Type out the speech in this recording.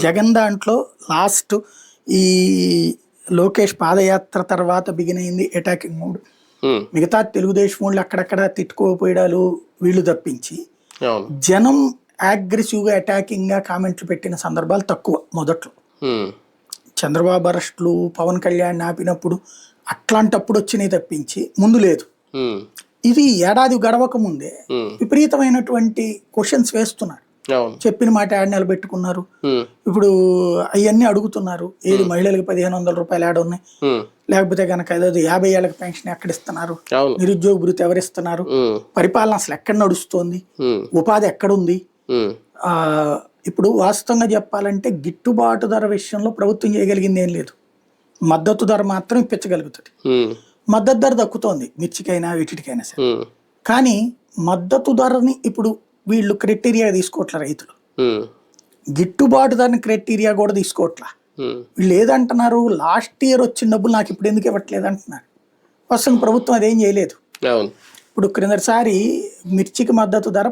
జగన్ దాంట్లో లాస్ట్ ఈ లోకేష్ పాదయాత్ర తర్వాత బిగిన్ అయింది అటాకింగ్ మూడ్. మిగతా తెలుగుదేశం వాళ్ళు అక్కడక్కడ తిట్టుకోపోయడాలు వీళ్ళు తప్పించి జనం అగ్రెసివ్ గా అటాకింగ్ గా కామెంట్లు పెట్టిన సందర్భాలు తక్కువ. మొదట్లో చంద్రబాబు అరెస్టులు, పవన్ కళ్యాణ్ ఆపినప్పుడు అట్లాంటప్పుడు వచ్చినాయి తప్పించి ముందు లేదు. ఇది ఏడాది గడవక ముందే విపరీతమైనటువంటి క్వశ్చన్స్ వేస్తున్నారు. చెప్పిన మాట యాడ్ నిలబెట్టుకున్నారు. ఇప్పుడు అవన్నీ అడుగుతున్నారు. ఏది మహిళలకు 1500 రూపాయలు యాడ్ ఉన్నాయి, లేకపోతే కనుక ఏదో 50 ఏళ్ళకి పెన్షన్ ఎక్కడ ఇస్తున్నారు, నిరుద్యోగ భృతి ఎవరిస్తున్నారు, పరిపాలన అసలు ఎక్కడ నడుస్తోంది, ఉపాధి ఎక్కడుంది. ఇప్పుడు వాస్తవంగా చెప్పాలంటే గిట్టుబాటు ధర విషయంలో ప్రభుత్వం చేయగలిగింది ఏం లేదు. మద్దతు ధర మాత్రం ఇప్పించగలుగుతుంది. మద్దతు ధర దక్కుతోంది మిర్చికైనా వీటికైనా సరే. కానీ మద్దతు ధరని ఇప్పుడు వీళ్ళు క్రైటీరియా తీసుకోవట్లే రైతులు. గిట్టుబాటు ధరని క్రైటీరియా కూడా తీసుకోవట్లా. వీళ్ళు ఏదంటున్నారు, లాస్ట్ ఇయర్ వచ్చిన డబ్బులు నాకు ఇప్పుడు ఎందుకు ఇవ్వట్లేదు అంటున్నారు. ప్రస్తుతం ప్రభుత్వం అదేం చేయలేదు. ఇప్పుడు క్రిందసారి మిర్చికి మద్దతు ధర